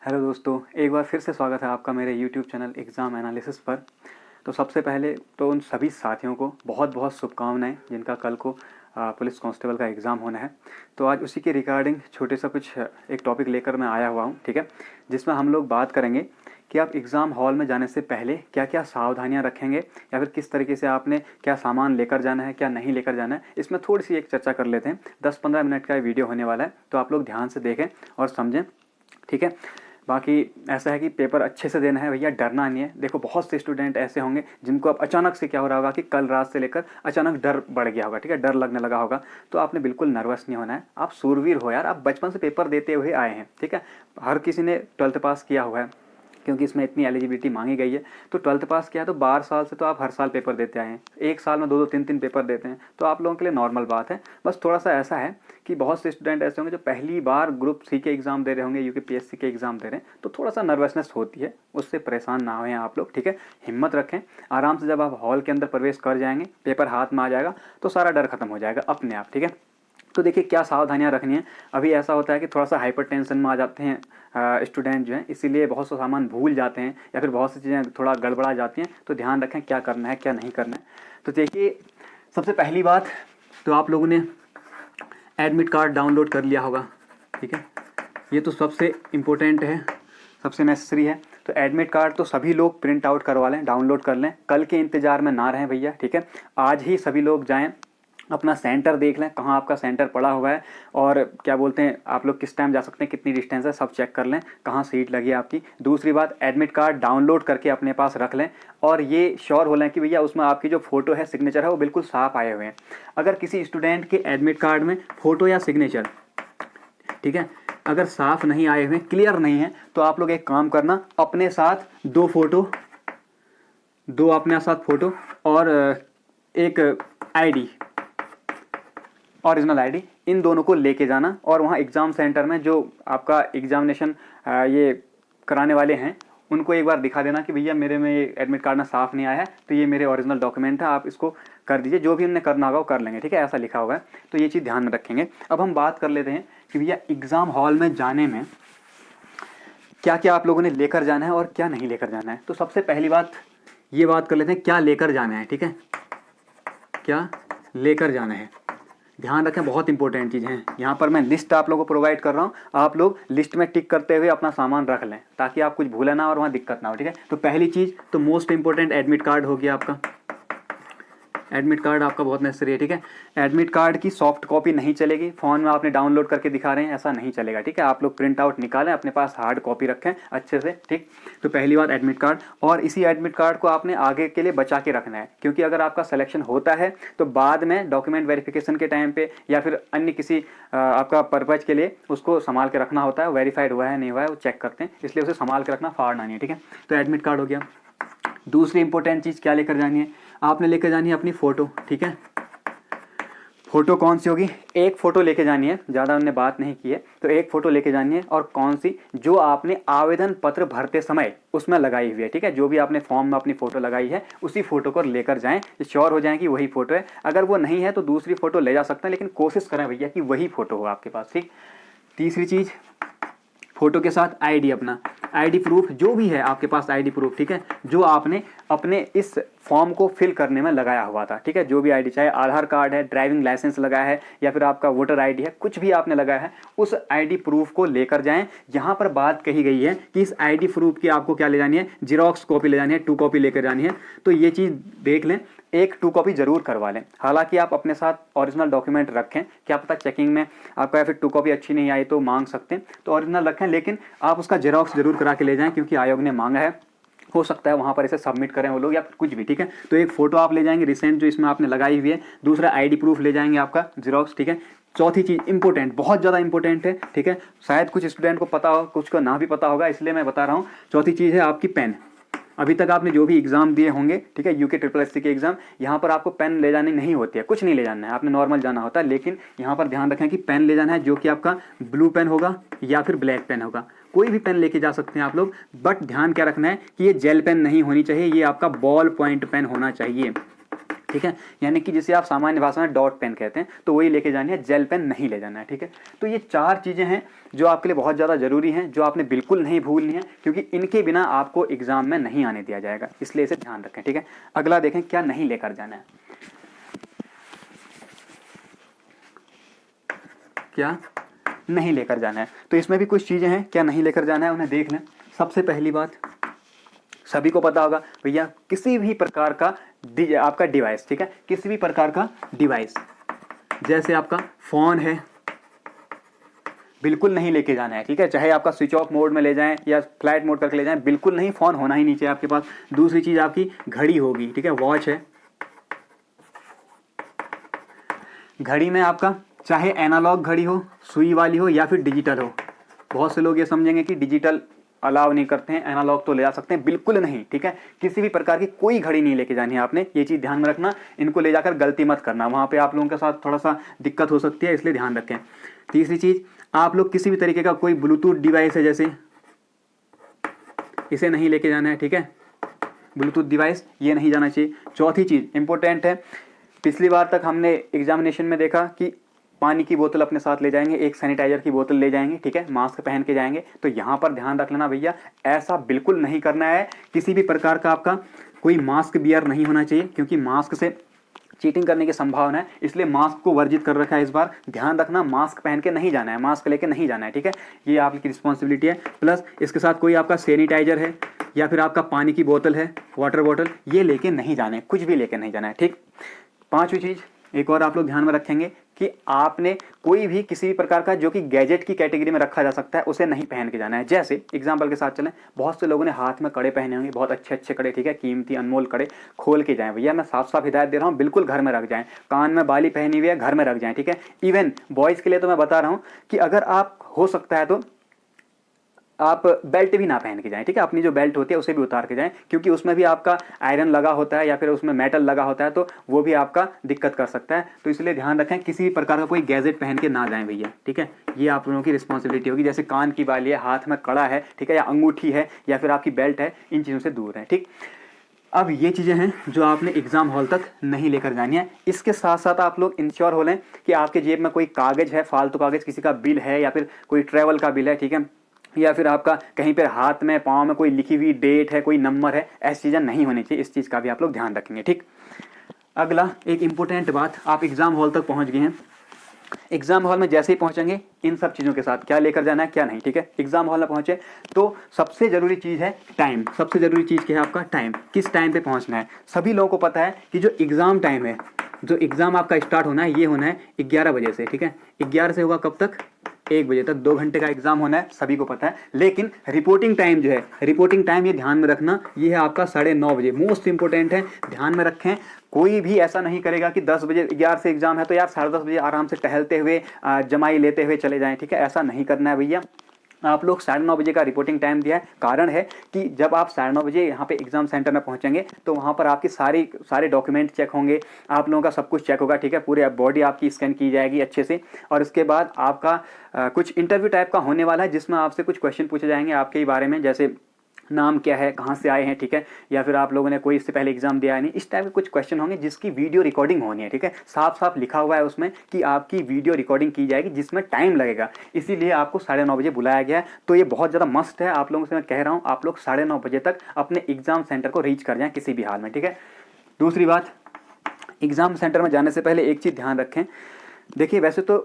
Hello दोस्तों, एक बार फिर से स्वागत है आपका मेरे यूट्यूब चैनल एग्ज़ाम एनालिसिस पर। तो सबसे पहले तो उन सभी साथियों को बहुत बहुत शुभकामनाएं जिनका कल को पुलिस कांस्टेबल का एग्ज़ाम होना है। तो आज उसी के रिगार्डिंग छोटे सा कुछ एक टॉपिक लेकर मैं आया हुआ हूं, ठीक है, जिसमें हम लोग बात करेंगे कि आप एग्ज़ाम हॉल में जाने से पहले क्या क्या सावधानियां रखेंगे या फिर किस तरीके से आपने क्या सामान लेकर जाना है, क्या नहीं लेकर जाना है। इसमें थोड़ी सी एक चर्चा कर लेते हैं। 10-15 मिनट का वीडियो होने वाला है, तो आप लोग ध्यान से देखें और समझें, ठीक है। बाकी ऐसा है कि पेपर अच्छे से देना है भैया, डरना नहीं है। देखो, बहुत से स्टूडेंट ऐसे होंगे जिनको अब अचानक से क्या हो रहा होगा कि कल रात से लेकर अचानक डर बढ़ गया होगा, ठीक है, डर लगने लगा होगा। तो आपने बिल्कुल नर्वस नहीं होना है। आप सूरवीर हो यार, आप बचपन से पेपर देते हुए आए हैं, ठीक है। हर किसी ने 12th पास किया हुआ है क्योंकि इसमें इतनी एलिजिबिलिटी मांगी गई है। तो 12th पास किया है तो 12 साल से तो आप हर साल पेपर देते आए हैं। एक साल में 2-2 3-3 पेपर देते हैं, तो आप लोगों के लिए नॉर्मल बात है। बस थोड़ा सा ऐसा है कि बहुत से स्टूडेंट ऐसे होंगे जो पहली बार ग्रुप सी के एग्ज़ाम दे रहे होंगे, यूपीपीएससी के एग्ज़ाम दे रहे हैं, तो थोड़ा सा नर्वसनेस होती है। उससे परेशान ना हों आप लोग, ठीक है। हिम्मत रखें, आराम से जब आप हॉल के अंदर प्रवेश कर जाएंगे, पेपर हाथ में आ जाएगा तो सारा डर खत्म हो जाएगा अपने आप, ठीक है। तो देखिए क्या सावधानियां रखनी है। अभी ऐसा होता है कि थोड़ा सा हाइपर टेंशन में आ जाते हैं स्टूडेंट जो हैं, इसीलिए बहुत सा सामान भूल जाते हैं या फिर बहुत सी चीज़ें थोड़ा गड़बड़ा जाती हैं। तो ध्यान रखें क्या करना है क्या नहीं करना है। तो देखिए, सबसे पहली बात तो आप लोगों ने एडमिट कार्ड डाउनलोड कर लिया होगा, ठीक है। ये तो सबसे इम्पोर्टेंट है, सबसे नेसेसरी है। तो एडमिट कार्ड तो सभी लोग प्रिंट आउट करवा लें, डाउनलोड कर लें। कल के इंतज़ार में ना रहें भैया, ठीक है। आज ही सभी लोग जाएं, अपना सेंटर देख लें, कहाँ आपका सेंटर पड़ा हुआ है और क्या बोलते हैं आप लोग किस टाइम जा सकते हैं, कितनी डिस्टेंस है, सब चेक कर लें, कहाँ सीट लगी है आपकी। दूसरी बात, एडमिट कार्ड डाउनलोड करके अपने पास रख लें और ये श्योर हो लें कि भैया उसमें आपकी जो फ़ोटो है, सिग्नेचर है, वो बिल्कुल साफ आए हुए हैं। अगर किसी स्टूडेंट के एडमिट कार्ड में फ़ोटो या सिग्नेचर, ठीक है, अगर साफ नहीं आए हुए, क्लियर नहीं है, तो आप लोग एक काम करना, अपने साथ दो अपने साथ फ़ोटो और एक आईडी, ओरिजिनल आईडी, इन दोनों को लेके जाना और वहाँ एग्ज़ाम सेंटर में जो आपका एग्जामिनेशन ये कराने वाले हैं उनको एक बार दिखा देना कि भैया मेरे में ये एडमिट कार्ड में साफ़ नहीं आया है, तो ये मेरे ओरिजिनल डॉक्यूमेंट है, आप इसको कर दीजिए। जो भी उन्हें करना होगा वो कर लेंगे, ठीक है, ऐसा लिखा हुआ है। तो ये चीज़ ध्यान में रखेंगे। अब हम बात कर लेते हैं कि भैया एग्ज़ाम हॉल में जाने में क्या क्या आप लोगों ने लेकर जाना है और क्या नहीं लेकर जाना है। तो सबसे पहली बात ये बात कर लेते हैं क्या लेकर जाना है, ठीक है, क्या लेकर जाना है। ध्यान रखें, बहुत इंपॉर्टेंट चीज़ है। यहाँ पर मैं लिस्ट आप लोगों को प्रोवाइड कर रहा हूँ, आप लोग लिस्ट में टिक करते हुए अपना सामान रख लें ताकि आप कुछ भूलें ना और वहाँ दिक्कत ना हो, ठीक है। तो पहली चीज़ तो मोस्ट इंपॉर्टेंट एडमिट कार्ड हो गया आपका। एडमिट कार्ड आपका बहुत नेसेसरी है, ठीक है। एडमिट कार्ड की सॉफ्ट कॉपी नहीं चलेगी, फ़ोन में आपने डाउनलोड करके दिखा रहे हैं, ऐसा नहीं चलेगा, ठीक है। आप लोग प्रिंट आउट निकालें, अपने पास हार्ड कॉपी रखें अच्छे से, ठीक। तो पहली बात एडमिट कार्ड, और इसी एडमिट कार्ड को आपने आगे के लिए बचा के रखना है, क्योंकि अगर आपका सिलेक्शन होता है तो बाद में डॉक्यूमेंट वेरिफिकेशन के टाइम पे या फिर अन्य किसी आपका पर्पज़ के लिए उसको संभाल के रखना होता है। वेरीफाइड हुआ है नहीं हुआ है वो चेक करते हैं, इसलिए उसे संभाल के रखना, फाड़ना नहीं है, ठीक है। तो एडमिट कार्ड हो गया। दूसरी इंपॉर्टेंट चीज़ क्या लेकर जानी है, आपने लेकर जानी है अपनी फ़ोटो, ठीक है। फ़ोटो कौन सी होगी, एक फ़ोटो लेके जानी है, ज़्यादा हमने बात नहीं की है। तो एक फ़ोटो लेके जानी है, और कौन सी, जो आपने आवेदन पत्र भरते समय उसमें लगाई हुई है, ठीक है। जो भी आपने फॉर्म में अपनी फ़ोटो लगाई है उसी फ़ोटो को लेकर जाएं, श्योर हो जाएं कि वही फ़ोटो है। अगर वो नहीं है तो दूसरी फ़ोटो ले जा सकते हैं, लेकिन कोशिश करें भैया कि वही फ़ोटो हो आपके पास, ठीक। तीसरी चीज़, फ़ोटो के साथ आईडी, अपना आईडी प्रूफ जो भी है आपके पास, आईडी प्रूफ, ठीक है, जो आपने अपने इस फॉर्म को फिल करने में लगाया हुआ था, ठीक है। जो भी आईडी, चाहे आधार कार्ड है, ड्राइविंग लाइसेंस लगाया है या फिर आपका वोटर आईडी है, कुछ भी आपने लगाया है, उस आईडी प्रूफ को लेकर जाएं। यहाँ पर बात कही गई है कि इस आईडी प्रूफ की आपको क्या ले जानी है, जीरोक्स कॉपी ले जानी है, 2 कॉपी लेकर जानी है। तो ये चीज़ देख लें, एक 2 कॉपी जरूर करवा लें। हालांकि आप अपने साथ ओरिजिनल डॉक्यूमेंट रखें, क्या पता चेकिंग में आपका या फिर 2 कॉपी अच्छी नहीं आई तो मांग सकते हैं, तो ओरिजिनल रखें, लेकिन आप उसका जेरोक्स जरूर करा के ले जाएं, क्योंकि आयोग ने मांगा है। हो सकता है वहाँ पर इसे सबमिट करें वो लोग या कुछ भी, ठीक है। तो एक फ़ोटो आप ले जाएंगे रिसेंट जो इसमें आपने लगाई हुई है, दूसरा आईडी प्रूफ ले जाएंगे आपका जेरोक्स, ठीक है। चौथी चीज़ इंपॉर्टेंट, बहुत ज़्यादा इंपॉर्टेंट है, ठीक है। शायद कुछ स्टूडेंट को पता हो, कुछ को ना भी पता होगा, इसलिए मैं बता रहा हूँ। चौथी चीज़ है आपकी पेन। अभी तक आपने जो भी एग्ज़ाम दिए होंगे, ठीक है, यूके SSC के एग्ज़ाम, यहाँ पर आपको पेन ले जानी नहीं होती है, कुछ नहीं ले जाना है, आपने नॉर्मल जाना होता है। लेकिन यहाँ पर ध्यान रखें कि पेन ले जाना है जो कि आपका ब्लू पेन होगा या फिर ब्लैक पेन होगा, कोई भी पेन लेके जा सकते हैं आप लोग। बट ध्यान क्या रखना है कि ये जेल पेन नहीं होनी चाहिए, ये आपका बॉल पॉइंट पेन होना चाहिए, ठीक है, यानी कि जिसे आप सामान्य भाषा में डॉट पेन कहते हैं, तो वही लेके जानी है, जेल पेन नहीं ले जाना है। ठीक है, तो ये 4 चीज़ें हैं जो आपके लिए बहुत ज़्यादा ज़रूरी हैं, जो आपने बिल्कुल नहीं भूलनी है, क्योंकि इनके बिना आपको एग्ज़ाम में नहीं आने दिया जाएगा, इसलिए इसे ध्यान रखें। ठीक है, अगला देखें क्या नहीं लेकर जाना है। क्या नहीं लेकर जाना है, तो इसमें भी कुछ चीज़ें हैं क्या नहीं लेकर जाना है, उन्हें देख लें। सबसे पहली बात, सभी को पता होगा भैया, किसी भी प्रकार का आपका डिवाइस, ठीक है, किसी भी प्रकार का डिवाइस, जैसे आपका फ़ोन है, बिल्कुल नहीं लेके जाना है। ठीक है, चाहे आपका स्विच ऑफ मोड में ले जाएं या फ्लाइट मोड करके ले जाएं, बिल्कुल नहीं, फ़ोन होना ही नहीं चाहिए आपके पास। दूसरी चीज़ आपकी घड़ी होगी, ठीक है, वॉच है। घड़ी में आपका चाहे एनालॉग घड़ी हो, सुई वाली हो या फिर डिजिटल हो। बहुत से लोग ये समझेंगे कि डिजिटल अलाउ नहीं करते हैं, एनालॉग तो ले जा सकते हैं, बिल्कुल नहीं। ठीक है, किसी भी प्रकार की कोई घड़ी नहीं लेके जानी है आपने, ये चीज़ ध्यान में रखना। इनको ले जाकर गलती मत करना, वहाँ पे आप लोगों के साथ थोड़ा सा दिक्कत हो सकती है, इसलिए ध्यान रखें। तीसरी चीज़, आप लोग किसी भी तरीके का कोई ब्लूटूथ डिवाइस है जैसे, इसे नहीं लेके जाना है। ठीक है, ब्लूटूथ डिवाइस ये नहीं जाना चाहिए। चौथी चीज़ इंपॉर्टेंट है, पिछली बार तक हमने एग्जामिनेशन में देखा कि पानी की बोतल अपने साथ ले जाएंगे, एक सैनिटाइजर की बोतल ले जाएंगे, ठीक है, मास्क पहन के जाएंगे। तो यहाँ पर ध्यान रख लेना भैया, ऐसा बिल्कुल नहीं करना है। किसी भी प्रकार का आपका कोई मास्क बियर नहीं होना चाहिए, क्योंकि मास्क से चीटिंग करने की संभावना है, इसलिए मास्क को वर्जित कर रखा है इस बार। ध्यान रखना, मास्क पहन के नहीं जाना है, मास्क लेके नहीं जाना है। ठीक है, ये आपकी रिस्पॉन्सिबिलिटी है। प्लस इसके साथ कोई आपका सैनिटाइजर है या फिर आपका पानी की बोतल है, वाटर बॉटल, ये लेके नहीं जाना है, कुछ भी लेके नहीं जाना है। ठीक, पांचवी चीज़ एक और आप लोग ध्यान में रखेंगे कि आपने कोई भी किसी भी प्रकार का जो कि गैजेट की कैटेगरी में रखा जा सकता है, उसे नहीं पहन के जाना है। जैसे एग्जांपल के साथ चलें, बहुत से लोगों ने हाथ में कड़े पहने होंगे, बहुत अच्छे अच्छे कड़े, ठीक है, कीमती अनमोल कड़े, खोल के जाएं भैया, मैं साफ साफ हिदायत दे रहा हूँ, बिल्कुल घर में रख जाएं। कान में बाली पहनी हुई है, घर में रख जाएं। ठीक है, इवन बॉयज़ के लिए तो मैं बता रहा हूँ कि अगर आप हो सकता है तो आप बेल्ट भी ना पहन के जाएं। ठीक है, अपनी जो बेल्ट होती है उसे भी उतार के जाएं, क्योंकि उसमें भी आपका आयरन लगा होता है या फिर उसमें मेटल लगा होता है, तो वो भी आपका दिक्कत कर सकता है। तो इसलिए ध्यान रखें, किसी भी प्रकार का कोई गैजेट पहन के ना जाएं भैया। ठीक है, ये आप लोगों की रिस्पॉन्सिबिलिटी होगी। जैसे कान की बाली है, हाथ में कड़ा है, ठीक है, या अंगूठी है या फिर आपकी बेल्ट है, इन चीज़ों से दूर रहें। ठीक, अब ये चीज़ें हैं जो आपने एग्जाम हॉल तक नहीं लेकर जानी है। इसके साथ साथ आप लोग इंश्योर हो लें कि आपके जेब में कोई कागज़ है, फालतू कागज़, किसी का बिल है या फिर कोई ट्रैवल का बिल है, ठीक है, या फिर आपका कहीं पर हाथ में पाँव में कोई लिखी हुई डेट है, कोई नंबर है, ऐसी चीज़ें नहीं होनी चाहिए। इस चीज़ का भी आप लोग ध्यान रखेंगे। ठीक, अगला एक इम्पोर्टेंट बात, आप एग्ज़ाम हॉल तक पहुँच गए हैं, एग्जाम हॉल में जैसे ही पहुंचेंगे इन सब चीज़ों के साथ क्या लेकर जाना है क्या नहीं। ठीक है, एग्जाम हॉल में पहुंचे तो सबसे ज़रूरी चीज़ है टाइम। सबसे ज़रूरी चीज़ क्या है आपका टाइम, किस टाइम पे पहुंचना है। सभी लोगों को पता है कि जो एग्ज़ाम टाइम है, जो एग्ज़ाम आपका स्टार्ट होना है, ये होना है 11 बजे से। ठीक है, 11 से होगा कब तक, 1 बजे तक, 2 घंटे का एग्जाम होना है, सभी को पता है। लेकिन रिपोर्टिंग टाइम जो है, रिपोर्टिंग टाइम ये ध्यान में रखना, ये है आपका 9:30 बजे, मोस्ट इंपोर्टेंट है, ध्यान में रखें। कोई भी ऐसा नहीं करेगा कि 10 बजे 11 से एग्जाम है तो यार 10:30 बजे आराम से टहलते हुए जमाई लेते हुए चले जाएं। ठीक है, ऐसा नहीं करना है भैया। आप लोग 9:30 बजे का रिपोर्टिंग टाइम दिया है, कारण है कि जब आप 9:30 बजे यहाँ पे एग्जाम सेंटर में पहुँचेंगे तो वहाँ पर आपकी सारे डॉक्यूमेंट चेक होंगे, आप लोगों का सब कुछ चेक होगा। ठीक है, पूरे बॉडी आपकी स्कैन की जाएगी अच्छे से, और उसके बाद आपका कुछ इंटरव्यू टाइप का होने वाला है, जिसमें आपसे कुछ क्वेश्चन पूछे जाएंगे आपके ही बारे में, जैसे नाम क्या है, कहाँ से आए हैं, ठीक है, या फिर आप लोगों ने कोई इससे पहले एग्जाम दिया है नहीं, इस टाइप के कुछ क्वेश्चन होंगे जिसकी वीडियो रिकॉर्डिंग होनी है। ठीक है, साफ साफ लिखा हुआ है उसमें कि आपकी वीडियो रिकॉर्डिंग की जाएगी, जिसमें टाइम लगेगा, इसीलिए आपको 9:30 बजे बुलाया गया है। तो ये बहुत ज़्यादा मस्त है, आप लोगों से मैं कह रहा हूँ, आप लोग 9:30 बजे तक अपने एग्जाम सेंटर को रीच कर जाएँ किसी भी हाल में। ठीक है, दूसरी बात, एग्जाम सेंटर में जाने से पहले एक चीज़ ध्यान रखें। देखिए, वैसे तो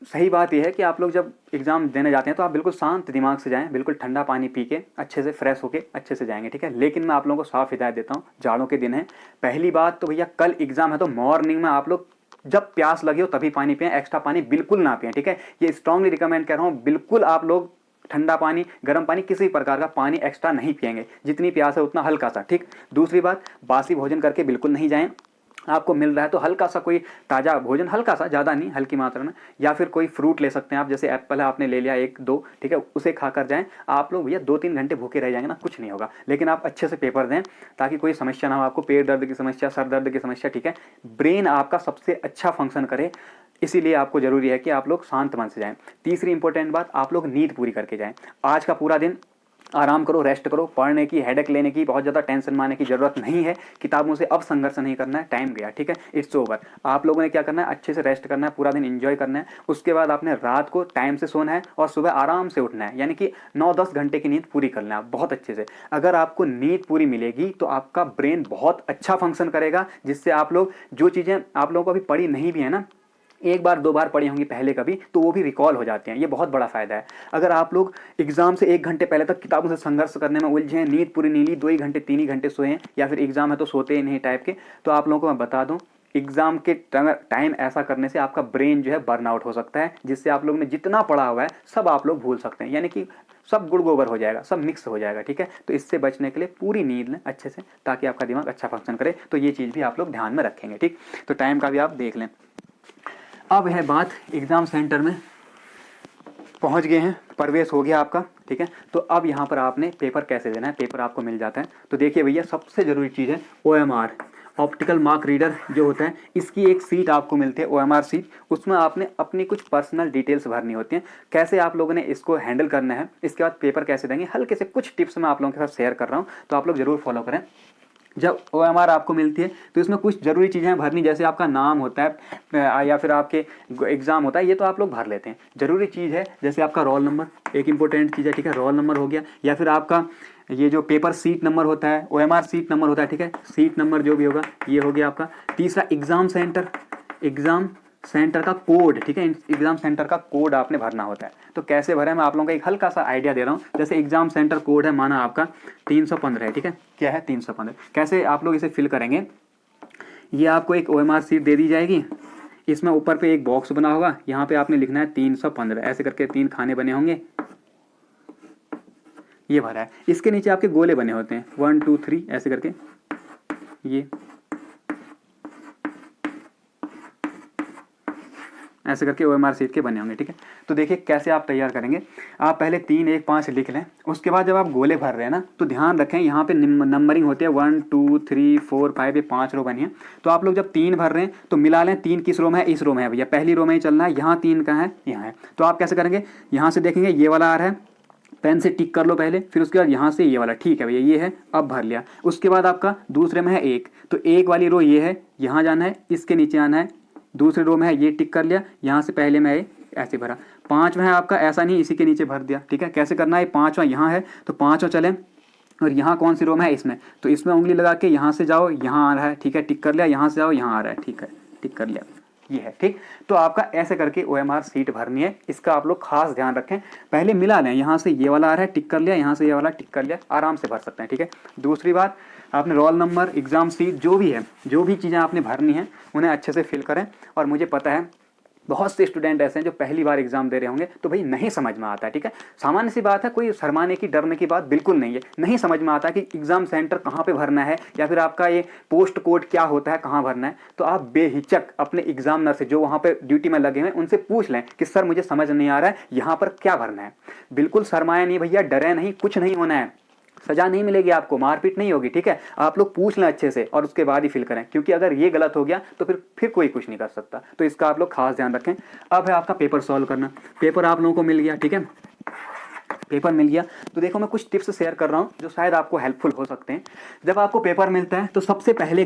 सही बात यह है कि आप लोग जब एग्ज़ाम देने जाते हैं तो आप बिल्कुल शांत दिमाग से जाएं, बिल्कुल ठंडा पानी पी के अच्छे से फ्रेश होके अच्छे से जाएंगे। ठीक है, लेकिन मैं आप लोगों को साफ हिदायत देता हूँ, जाड़ों के दिन है, पहली बात तो भैया कल एग्ज़ाम है तो मॉर्निंग में आप लोग जब प्यास लगे हो तभी पानी पिएं, एक्स्ट्रा पानी बिल्कुल ना पिएं। ठीक है, ये स्ट्रांगली रिकमेंड कर रहा हूँ, बिल्कुल आप लोग ठंडा पानी, गर्म पानी, किसी प्रकार का पानी एक्स्ट्रा नहीं पिएंगे, जितनी प्यास है उतना हल्का सा। ठीक, दूसरी बात, बासी भोजन करके बिल्कुल नहीं जाएं। आपको मिल रहा है तो हल्का सा कोई ताज़ा भोजन, हल्का सा, ज़्यादा नहीं, हल्की मात्रा में, या फिर कोई फ्रूट ले सकते हैं आप, जैसे एप्पल है आपने ले लिया 1-2, ठीक है, उसे खाकर जाएं। आप लोग भैया 2-3 घंटे भूखे रह जाएंगे ना, कुछ नहीं होगा, लेकिन आप अच्छे से पेपर दें ताकि कोई समस्या ना हो आपको, पेट दर्द की समस्या, सर दर्द की समस्या। ठीक है, ब्रेन आपका सबसे अच्छा फंक्शन करे, इसीलिए आपको ज़रूरी है कि आप लोग शांत मन से जाएँ। तीसरी इंपॉर्टेंट बात, आप लोग नींद पूरी करके जाएँ। आज का पूरा दिन आराम करो, रेस्ट करो, पढ़ने की, हेडेक लेने की, बहुत ज़्यादा टेंशन मारने की ज़रूरत नहीं है। किताबों से अब संघर्ष नहीं करना है, टाइम गया, ठीक है, इट्स ओवर। आप लोगों ने क्या करना है, अच्छे से रेस्ट करना है, पूरा दिन एंजॉय करना है। उसके बाद आपने रात को टाइम से सोना है और सुबह आराम से उठना है, यानी कि 9-10 घंटे की नींद पूरी करना है बहुत अच्छे से। अगर आपको नींद पूरी मिलेगी तो आपका ब्रेन बहुत अच्छा फंक्शन करेगा, जिससे आप लोग जो चीज़ें आप लोगों को अभी पढ़ी नहीं भी है ना, एक बार दो बार पढ़ी होंगी पहले कभी, तो वो भी रिकॉल हो जाते हैं। ये बहुत बड़ा फ़ायदा है। अगर आप लोग एग्जाम से 1 घंटे पहले तक किताबों से संघर्ष करने में उलझे हैं, नींद पूरी नहीं ली, 2 ही घंटे 3 ही घंटे सोए हैं, या फिर एग्जाम है तो सोते ही नहीं टाइप के, तो आप लोगों को मैं बता दूं, एग्जाम के टाइम ऐसा करने से आपका ब्रेन जो है बर्नआउट हो सकता है, जिससे आप लोगों ने जितना पढ़ा हुआ है सब आप लोग भूल सकते हैं, यानी कि सब गुड़ गोबर हो जाएगा, सब मिक्स हो जाएगा, ठीक है। तो इससे बचने के लिए पूरी नींद लें अच्छे से, ताकि आपका दिमाग अच्छा फंक्शन करे। तो ये चीज़ भी आप लोग ध्यान में रखेंगे, ठीक। तो टाइम का भी आप देख लें। अब है बात, एग्ज़ाम सेंटर में पहुंच गए हैं, प्रवेश हो गया आपका, ठीक है। तो अब यहाँ पर आपने पेपर कैसे देना है, पेपर आपको मिल जाता है। तो देखिए भैया, सबसे ज़रूरी चीज़ है OMR, ऑप्टिकल मार्क रीडर जो होता है, इसकी एक सीट आपको मिलती है, OMR सीट। उसमें आपने अपनी कुछ पर्सनल डिटेल्स भरनी होती हैं। कैसे आप लोगों ने इसको हैंडल करना है, इसके बाद पेपर कैसे देंगे, हल्के से कुछ टिप्स मैं आप लोगों के साथ शेयर कर रहा हूँ, तो आप लोग ज़रूर फॉलो करें। जब OMR आपको मिलती है तो इसमें कुछ ज़रूरी चीज़ें भरनी, जैसे आपका नाम होता है या फिर आपके एग्ज़ाम होता है, ये तो आप लोग भर लेते हैं। ज़रूरी चीज़ है जैसे आपका रोल नंबर, एक इंपॉर्टेंट चीज़ है, ठीक है, रोल नंबर हो गया, या फिर आपका ये जो पेपर सीट नंबर होता है, OMR सीट नंबर होता है, ठीक है, सीट नंबर जो भी होगा ये हो गया आपका। तीसरा एग्ज़ाम सेंटर, एग्ज़ाम सेंटर का कोड, ठीक है, एग्जाम सेंटर का कोड आपने भरना होता है। तो कैसे भरें, मैं आप लोगों को एक हल्का सा आइडिया दे रहा हूँ। जैसे एग्जाम सेंटर कोड है, माना आपका 315 है, ठीक है, क्या है 315, कैसे आप लोग इसे फिल करेंगे। ये आपको एक OMR सीट दे दी जाएगी, इसमें ऊपर पे एक बॉक्स बना होगा, यहाँ पे आपने लिखना है 315, ऐसे करके 3 खाने बने होंगे, ये भरा है। इसके नीचे आपके गोले बने होते हैं 1 2 3 ऐसे करके, ये ऐसे करके OMR सीट के बने होंगे, ठीक है। तो देखिए कैसे आप तैयार करेंगे। आप पहले 3 1 5 लिख लें, उसके बाद जब आप गोले भर रहे हैं ना, तो ध्यान रखें यहाँ पे नंबरिंग होती है 1 2 3 4 5, ये 5 रो बनी है। तो आप लोग जब 3 भर रहे हैं तो मिला लें, 3 किस रो में है, इस रो में है भैया, पहली रो में ही चलना है, यहाँ 3 का है, यहाँ है। तो आप कैसे करेंगे, यहाँ से देखेंगे ये वाला आ रहा है, पेन से टिक कर लो पहले, फिर उसके बाद यहाँ से ये वाला, ठीक है भैया ये है, अब भर लिया। उसके बाद आपका दूसरे में है 1, तो 1 वाली रो ये है, यहाँ जाना है, इसके नीचे आना है, दूसरे रो में है, ये टिक कर लिया, यहाँ से पहले में है ऐसे भरा। 5 में है आपका, ऐसा नहीं इसी के नीचे भर दिया, ठीक है। कैसे करना है, 5वां यहाँ है तो 5वां चलें, और यहाँ कौन सी रो में है, इसमें, तो इसमें उंगली लगा के यहाँ से जाओ, यहाँ आ रहा है, ठीक है, टिक कर लिया, यहाँ से जाओ, यहाँ आ रहा है, ठीक है, टिक कर लिया, ये है, ठीक। तो आपका ऐसे करके OMR सीट भरनी है, इसका आप लोग खास ध्यान रखें। पहले मिला लें, यहाँ से ये वाला आ रहा है, टिक कर लिया, यहाँ से ये वाला टिक कर लिया, आराम से भर सकते हैं, ठीक है। दूसरी बात, आपने रोल नंबर, एग्ज़ाम सीट, जो भी है, जो भी चीज़ें आपने भरनी है उन्हें अच्छे से फिल करें। और मुझे पता है बहुत से स्टूडेंट ऐसे हैं जो पहली बार एग्जाम दे रहे होंगे, तो भाई नहीं समझ में आता है, ठीक है, सामान्य सी बात है, कोई शर्माने की डरने की बात बिल्कुल नहीं है। नहीं समझ में आता कि एग्जाम सेंटर कहाँ पे भरना है, या फिर आपका ये पोस्ट कोड क्या होता है, कहाँ भरना है, तो आप बेहिचक अपने एग्जामिनर से, जो वहाँ पे ड्यूटी में लगे हुए हैं, उनसे पूछ लें कि सर मुझे समझ नहीं आ रहा है, यहाँ पर क्या भरना है। बिल्कुल शर्माए नहीं भैया, डरे नहीं, कुछ नहीं होना है, सजा नहीं मिलेगी आपको, मारपीट नहीं होगी, ठीक है। आप लोग पूछ लें अच्छे से और उसके बाद ही फिल करें, क्योंकि अगर ये गलत हो गया तो फिर कोई कुछ नहीं कर सकता। तो इसका आप लोग खास ध्यान रखें। अब है आपका पेपर सॉल्व करना। पेपर आप लोगों को मिल गया, ठीक है, पेपर मिल गया। तो देखो मैं कुछ टिप्स शेयर कर रहा हूँ जो शायद आपको हेल्पफुल हो सकते हैं। जब आपको पेपर मिलता है तो सबसे पहली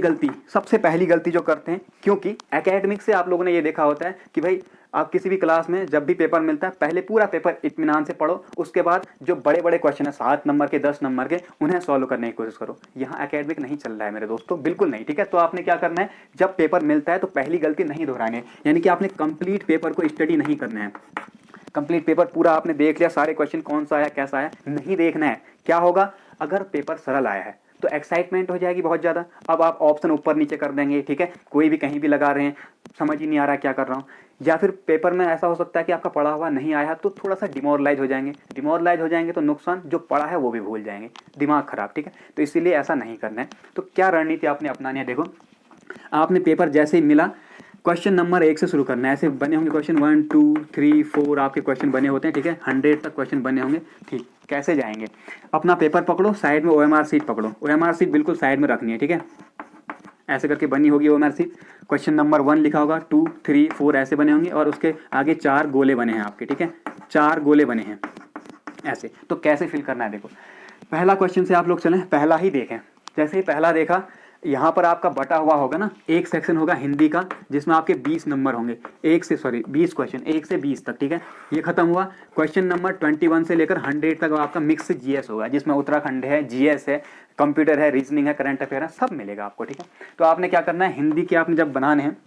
गलती जो करते हैं, क्योंकि एकेडमिक से आप लोगों ने ये देखा होता है कि भाई आप किसी भी क्लास में जब भी पेपर मिलता है, पहले पूरा पेपर इत्मीनान से पढ़ो, उसके बाद जो बड़े बड़े क्वेश्चन है 7 नंबर के 10 नंबर के, उन्हें सॉल्व करने की कोशिश करो। यहाँ एकेडमिक नहीं चल रहा है मेरे दोस्तों, बिल्कुल नहीं, ठीक है। तो आपने क्या करना है, जब पेपर मिलता है तो पहली गलती नहीं दोहरानी है, यानी कि आपने कंप्लीट पेपर को स्टडी नहीं करना है। कंप्लीट पेपर पूरा आपने देख लिया, सारे क्वेश्चन कौन सा आया कैसा आया, नहीं देखना है। क्या होगा, अगर पेपर सरल आया है तो एक्साइटमेंट हो जाएगी बहुत ज़्यादा। अब आप ऑप्शन ऊपर नीचे कर देंगे, ठीक है, कोई भी कहीं भी लगा रहे हैं, समझ ही नहीं आ रहा क्या कर रहा हूँ। या फिर पेपर में ऐसा हो सकता है कि आपका पढ़ा हुआ नहीं आया, तो थोड़ा सा डिमोरलाइज हो जाएंगे, तो नुकसान, जो पढ़ा है वो भी भूल जाएंगे, दिमाग खराब, ठीक है। तो इसीलिए ऐसा नहीं करना है। तो क्या रणनीति आपने अपनानी है, देखो आपने पेपर जैसे ही मिला, क्वेश्चन नंबर 1 से शुरू करना है। ऐसे बने होंगे क्वेश्चन 1 2 3 4 आपके क्वेश्चन बने होते हैं, ठीक है, 100 तक क्वेश्चन बने होंगे, ठीक। कैसे जाएंगे, अपना पेपर पकड़ो, साइड में OMR सीट पकड़ो, OMR सीट बिल्कुल साइड में रखनी है, ठीक है, ऐसे करके बनी होगी OMR सीट। क्वेश्चन नंबर 1 लिखा होगा, 2 3 4 ऐसे बने होंगे, और उसके आगे 4 गोले बने हैं आपके, ठीक है, 4 गोले बने हैं। ऐसे। तो कैसे फिल करना है देखो, पहला क्वेश्चन से आप लोग चलें, पहला ही देखें। जैसे ही पहला देखा, यहाँ पर आपका बटा हुआ होगा ना, एक सेक्शन होगा हिंदी का जिसमें आपके 20 नंबर होंगे, 20 क्वेश्चन, 1 से 20 तक, ठीक है। ये खत्म हुआ। क्वेश्चन नंबर 21 से लेकर 100 तक आपका मिक्स जीएस होगा, जिसमें उत्तराखंड है, जीएस है, कंप्यूटर है, रीजनिंग है, करंट अफेयर है, सब मिलेगा आपको, ठीक है। तो आपने क्या करना है, हिंदी के आपने जब बनाने हैं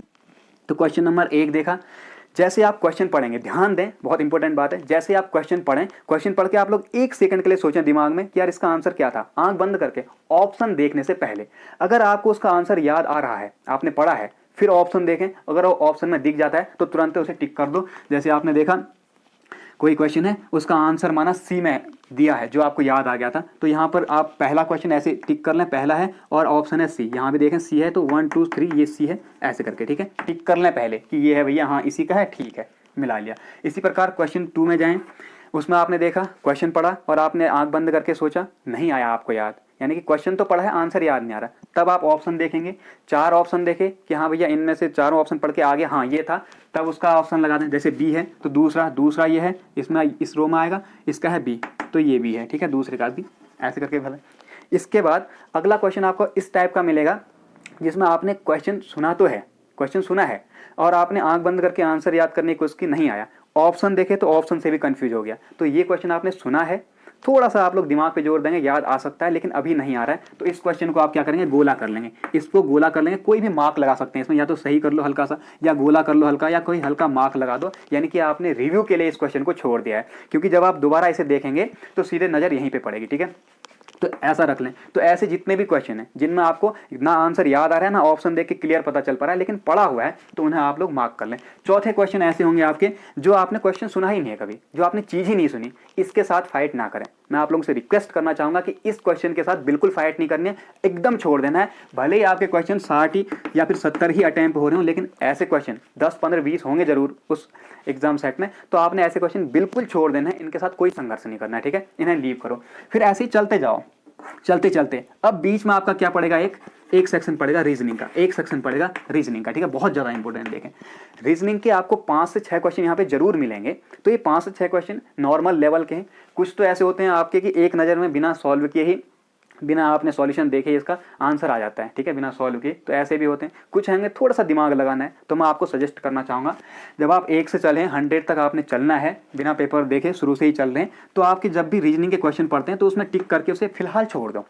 तो क्वेश्चन नंबर 1 देखा, जैसे आप क्वेश्चन पढ़ेंगे, ध्यान दें, बहुत इंपॉर्टेंट बात है, जैसे आप क्वेश्चन पढ़ें, क्वेश्चन पढ़ के आप लोग 1 सेकंड के लिए सोचें दिमाग में कि यार इसका आंसर क्या था, आंख बंद करके, ऑप्शन देखने से पहले। अगर आपको उसका आंसर याद आ रहा है, आपने पढ़ा है, फिर ऑप्शन देखें, अगर वो ऑप्शन में दिख जाता है तो तुरंत उसे टिक कर दो। जैसे आपने देखा कोई क्वेश्चन है, उसका आंसर माना सी में दिया है, जो आपको याद आ गया था, तो यहाँ पर आप पहला क्वेश्चन ऐसे टिक कर लें, पहला है और ऑप्शन है सी, यहाँ पे देखें सी है तो 1 2 3 ये सी है, ऐसे करके, ठीक है, टिक कर लें पहले कि ये है भैया, हाँ इसी का है, ठीक है, मिला लिया। इसी प्रकार क्वेश्चन 2 में जाएं, उसमें आपने देखा, क्वेश्चन पढ़ा और आपने आंख बंद करके सोचा, नहीं आया आपको याद, यानी कि क्वेश्चन तो पढ़ा है, आंसर याद नहीं आ रहा, तब आप ऑप्शन देखेंगे, 4 ऑप्शन देखे कि हाँ भैया इनमें से चारों ऑप्शन पढ़ के आगे हाँ ये था, तब उसका ऑप्शन लगा दें। जैसे बी है तो दूसरा ये है, इसमें इस रो में आएगा, इसका है बी तो ये भी है, ठीक है, दूसरे का भी, ऐसे करके भले। इसके बाद अगला क्वेश्चन आपको इस टाइप का मिलेगा, जिसमें आपने क्वेश्चन सुना तो है, क्वेश्चन सुना है और आपने आंख बंद करके आंसर याद करने की कोशिश की, नहीं आया, ऑप्शन देखे तो ऑप्शन से भी कंफ्यूज हो गया। तो ये क्वेश्चन आपने सुना है, थोड़ा सा आप लोग दिमाग पे जोर देंगे, याद आ सकता है लेकिन अभी नहीं आ रहा है, तो इस क्वेश्चन को आप क्या करेंगे, गोला कर लेंगे, इसको गोला कर लेंगे, कोई भी मार्क लगा सकते हैं इसमें, या तो सही कर लो हल्का सा, या गोला कर लो हल्का, या कोई हल्का मार्क लगा दो, यानी कि आपने रिव्यू के लिए इस क्वेश्चन को छोड़ दिया है, क्योंकि जब आप दोबारा इसे देखेंगे तो सीधे नज़र यहीं पर पड़ेगी, ठीक है। तो ऐसा रख लें। तो ऐसे जितने भी क्वेश्चन हैं जिनमें आपको ना आंसर याद आ रहा है ना ऑप्शन देख के क्लियर पता चल पा रहा है, लेकिन पढ़ा हुआ है, तो उन्हें आप लोग मार्क कर लें। चौथे क्वेश्चन ऐसे होंगे आपके जो आपने क्वेश्चन सुना ही नहीं है कभी, जो आपने चीज़ ही नहीं सुनी, इसके साथ फाइट ना करें। मैं आप लोगों से रिक्वेस्ट करना चाहूंगा कि इस क्वेश्चन के साथ बिल्कुल फाइट नहीं करनी है, एकदम छोड़ देना है। भले ही आपके क्वेश्चन 60 ही या फिर 70 ही अटेम्प्ट हो रहे हो, लेकिन ऐसे क्वेश्चन 10 15 20 होंगे जरूर उस एग्जाम सेट में, तो आपने ऐसे क्वेश्चन बिल्कुल छोड़ देना है, इनके साथ कोई संघर्ष नहीं करना है, ठीक है, इन्हें लीव करो। फिर ऐसे ही चलते जाओ, चलते चलते अब बीच में आपका क्या पड़ेगा, एक सेक्शन पड़ेगा रीजनिंग का, एक सेक्शन पड़ेगा रीजनिंग का, ठीक है, बहुत ज़्यादा इंपॉर्टेंट। देखें रीजनिंग के आपको 5 से 6 क्वेश्चन यहाँ पे जरूर मिलेंगे। तो ये 5 से 6 क्वेश्चन नॉर्मल लेवल के हैं, कुछ तो ऐसे होते हैं आपके कि एक नज़र में बिना सॉल्व किए ही, बिना आपने सॉल्यूशन देखे इसका आंसर आ जाता है, ठीक है, बिना सॉल्व किए, तो ऐसे भी होते हैं। कुछ होंगे थोड़ा सा दिमाग लगाना है, तो मैं आपको सजेस्ट करना चाहूँगा, जब आप 1 से चलें 100 तक आपने चलना है, बिना पेपर देखे शुरू से ही चल रहे हैं, तो आपकी जब भी रीजनिंग के क्वेश्चन पढ़ते हैं तो उसमें टिक करके उसे फिलहाल छोड़ दो,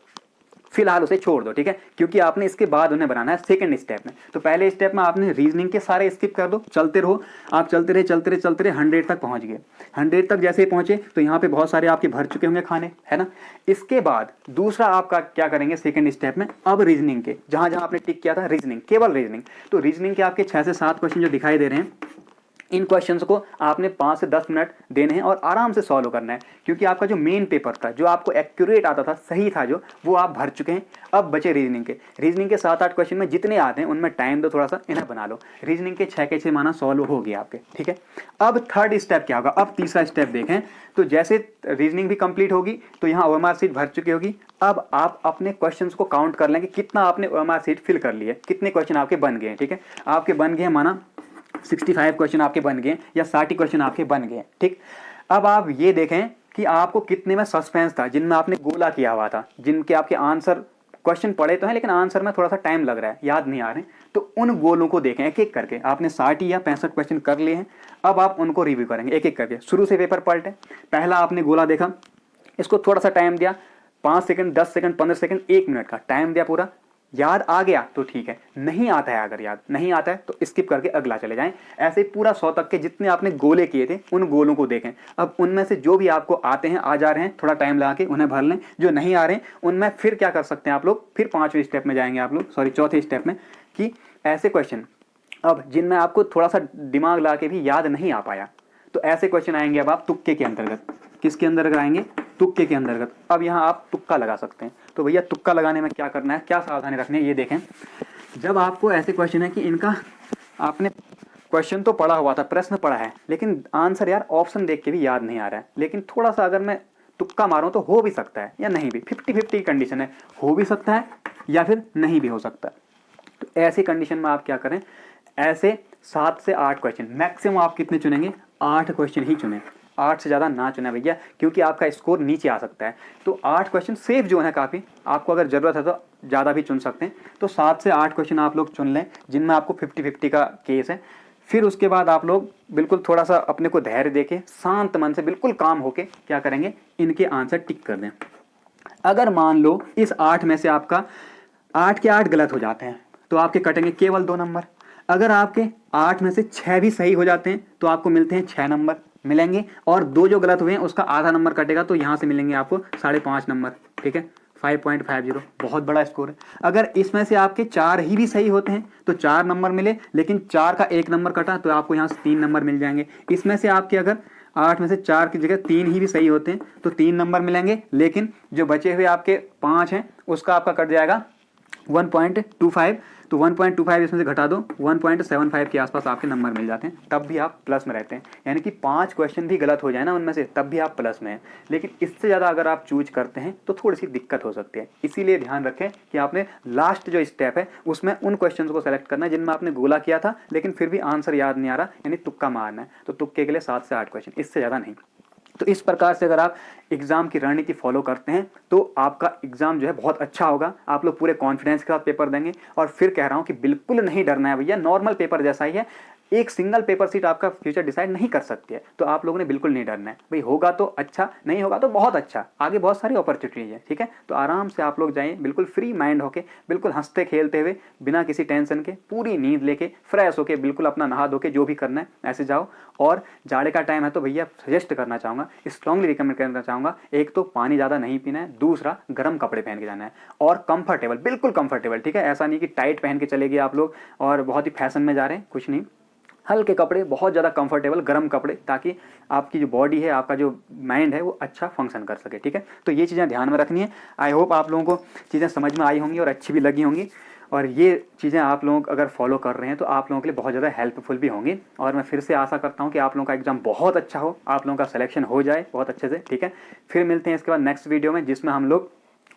फिलहाल उसे छोड़ दो, ठीक है, क्योंकि आपने इसके बाद उन्हें बनाना है सेकंड स्टेप में। तो पहले स्टेप में आपने रीजनिंग के सारे स्किप कर दो, चलते रहो, आप चलते रहे 100 तक पहुंच गए। 100 तक जैसे ही पहुंचे तो यहाँ पे बहुत सारे आपके भर चुके होंगे खाने, है ना। इसके बाद दूसरा आपका क्या करेंगे सेकंड स्टेप में, अब रीजनिंग के जहां जहां आपने टिक किया था रीजनिंग, केवल रीजनिंग, तो रीजनिंग के आपके 6 से 7 क्वेश्चन जो दिखाई दे रहे हैं, इन क्वेश्चंस को आपने 5 से 10 मिनट देने हैं और आराम से सॉल्व करना है, क्योंकि आपका जो मेन पेपर था, जो आपको एक्यूरेट आता था, सही था जो, वो आप भर चुके हैं। अब बचे रीजनिंग के, रीजनिंग के 7-8 क्वेश्चन में जितने आते हैं उनमें टाइम दो थोड़ा सा, इन्हें बना लो। रीजनिंग के 6 के 6 माना सॉल्व हो गया आपके, ठीक है। अब थर्ड स्टेप क्या होगा, अब तीसरा स्टेप देखें, तो जैसे रीजनिंग भी कंप्लीट होगी तो यहाँ ओएमआर सीट भर चुकी होगी। अब आप अपने क्वेश्चंस को काउंट कर लेंगे, कितना आपने ओएमआर सीट फिल कर लिए, कितने क्वेश्चन आपके बन गए, ठीक है। आपके बन गए माना 65 क्वेश्चन आपके बन गए या 60 क्वेश्चन आपके बन गए, ठीक। अब आप ये देखें कि आपको कितने में सस्पेंस था, जिनमें आपने गोला किया हुआ था, जिनके आपके आंसर क्वेश्चन पढ़े तो हैं लेकिन आंसर में थोड़ा सा टाइम लग रहा है, याद नहीं आ रहे, तो उन गोलों को देखें एक एक करके। आपने 60 या 65 क्वेश्चन कर लिए हैं, अब आप उनको रिव्यू करेंगे एक एक करके, शुरू से पेपर पलटे। पहला आपने गोला देखा, इसको थोड़ा सा टाइम दिया, 5 सेकंड 10 सेकंड 15 सेकंड 1 मिनट का टाइम दिया पूरा। याद आ गया तो ठीक है, नहीं आता है, अगर याद नहीं आता है तो स्किप करके अगला चले जाएं। ऐसे ही पूरा 100 तक के जितने आपने गोले किए थे उन गोलों को देखें। अब उनमें से जो भी आपको आते हैं, आ जा रहे हैं, थोड़ा टाइम लगा के उन्हें भर लें। जो नहीं आ रहे हैं उनमें फिर क्या कर सकते हैं आप लोग, फिर 5वें स्टेप में जाएंगे आप लोग, सॉरी 4थे स्टेप में, कि ऐसे क्वेश्चन अब जिनमें आपको थोड़ा सा दिमाग लगा के भी याद नहीं आ पाया, तो ऐसे क्वेश्चन आएंगे अब आप तुक्के के अंतर्गत। किसके अंतर्गत आएंगे, तुक्के के अंतर्गत। अब यहाँ आप तुक्का लगा सकते हैं। तो भैया तुक्का लगाने में क्या करना है, क्या सावधानी रखनी है, ये देखें। जब आपको ऐसे क्वेश्चन है कि इनका आपने क्वेश्चन तो पढ़ा हुआ था, प्रश्न पढ़ा है, लेकिन आंसर यार ऑप्शन देख के भी याद नहीं आ रहा है, लेकिन थोड़ा सा अगर मैं तुक्का मारूं तो हो भी सकता है या नहीं भी, 50-50 की कंडीशन है, हो भी सकता है या फिर नहीं भी हो सकता। तो ऐसी कंडीशन में आप क्या करें, ऐसे 7 से 8 क्वेश्चन मैक्सिमम आप कितने चुनेंगे, 8 क्वेश्चन ही चुनें। 8 से ज़्यादा ना चुने भैया, क्योंकि आपका स्कोर नीचे आ सकता है। तो 8 क्वेश्चन सेफ जोन है काफ़ी, आपको अगर ज़रूरत है तो ज़्यादा भी चुन सकते हैं। तो 7 से 8 क्वेश्चन आप लोग चुन लें जिनमें आपको 50-50 का केस है। फिर उसके बाद आप लोग बिल्कुल थोड़ा सा अपने को धैर्य देके शांत मन से बिल्कुल काम होके क्या करेंगे, इनके आंसर टिक कर दें। अगर मान लो इस 8 में से आपका 8 के 8 गलत हो जाते हैं तो आपके कटेंगे केवल 2 नंबर। अगर आपके 8 में से 6 भी सही हो जाते हैं तो आपको मिलते हैं 6 नंबर मिलेंगे, और 2 जो गलत हुए हैं उसका आधा नंबर कटेगा, तो यहाँ से मिलेंगे आपको 5.5 नंबर। ठीक है, 5.50, बहुत बड़ा स्कोर है। अगर इसमें से आपके 4 ही भी सही होते हैं तो 4 नंबर मिले, लेकिन 4 का 1 नंबर कटा तो आपको यहाँ से 3 नंबर मिल जाएंगे। इसमें से आपके अगर 8 में से 4 की जगह 3 ही भी सही होते हैं तो 3 नंबर मिलेंगे, लेकिन जो बचे हुए आपके 5 हैं उसका आपका कट जाएगा 1.25। तो 1.25 इसमें से घटा दो, 1.75 के आसपास आपके नंबर मिल जाते हैं, तब भी आप प्लस में रहते हैं। यानी कि 5 क्वेश्चन भी गलत हो जाए ना उनमें से, तब भी आप प्लस में हैं। लेकिन इससे ज़्यादा अगर आप चूज करते हैं तो थोड़ी सी दिक्कत हो सकती है। इसीलिए ध्यान रखें कि आपने लास्ट जो स्टेप है उसमें उन क्वेश्चन को सेलेक्ट करना है जिनमें आपने गोला किया था लेकिन फिर भी आंसर याद नहीं आ रहा, यानी तुक्का मारना है। तो तुक्के के लिए 7 से 8 क्वेश्चन, इससे ज़्यादा नहीं। तो इस प्रकार से अगर आप एग्जाम की रणनीति फॉलो करते हैं तो आपका एग्जाम जो है बहुत अच्छा होगा, आप लोग पूरे कॉन्फिडेंस के साथ पेपर देंगे। और फिर कह रहा हूं कि बिल्कुल नहीं डरना है भैया, नॉर्मल पेपर जैसा ही है। एक सिंगल पेपर सीट आपका फ्यूचर डिसाइड नहीं कर सकती है, तो आप लोगों ने बिल्कुल नहीं डरना है भाई। होगा तो अच्छा, नहीं होगा तो बहुत अच्छा, आगे बहुत सारी अपॉर्चुनिटीज है। ठीक है, तो आराम से आप लोग जाइए, बिल्कुल फ्री माइंड होके, बिल्कुल हंसते खेलते हुए, बिना किसी टेंशन के, पूरी नींद लेके, फ्रेश होके, बिल्कुल अपना नहा धो के जो भी करना है ऐसे जाओ। और जाड़े का टाइम है तो भैया सजेस्ट करना चाहूँगा, स्ट्रांगली रिकमेंड करना चाहूँगा, एक तो पानी ज़्यादा नहीं पीना है, दूसरा गर्म कपड़े पहन के जाना है और कंफर्टेबल, बिल्कुल कंफर्टेबल। ठीक है, ऐसा नहीं कि टाइट पहन के चलेगी आप लोग और बहुत ही फैशन में जा रहे हैं, कुछ नहीं, हल्के कपड़े, बहुत ज़्यादा कंफर्टेबल गर्म कपड़े, ताकि आपकी जो बॉडी है, आपका जो माइंड है वो अच्छा फंक्शन कर सके। ठीक है, तो ये चीज़ें ध्यान में रखनी है। आई होप आप लोगों को चीज़ें समझ में आई होंगी और अच्छी भी लगी होंगी, और ये चीज़ें आप लोग अगर फॉलो कर रहे हैं तो आप लोगों के लिए बहुत ज़्यादा हेल्पफुल भी होंगी। और मैं फिर से आशा करता हूँ कि आप लोगों का एग्जाम बहुत अच्छा हो, आप लोगों का सिलेक्शन हो जाए बहुत अच्छे से। ठीक है, फिर मिलते हैं इसके बाद नेक्स्ट वीडियो में, जिसमें हम लोग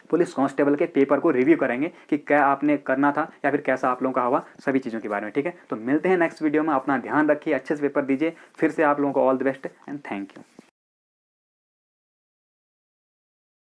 पुलिस कांस्टेबल के पेपर को रिव्यू करेंगे कि क्या आपने करना था या फिर कैसा आप लोगों का हुआ, सभी चीज़ों के बारे में। ठीक है, तो मिलते हैं नेक्स्ट वीडियो में, अपना ध्यान रखिए, अच्छे से पेपर दीजिए। फिर से आप लोगों को all the best and thank you.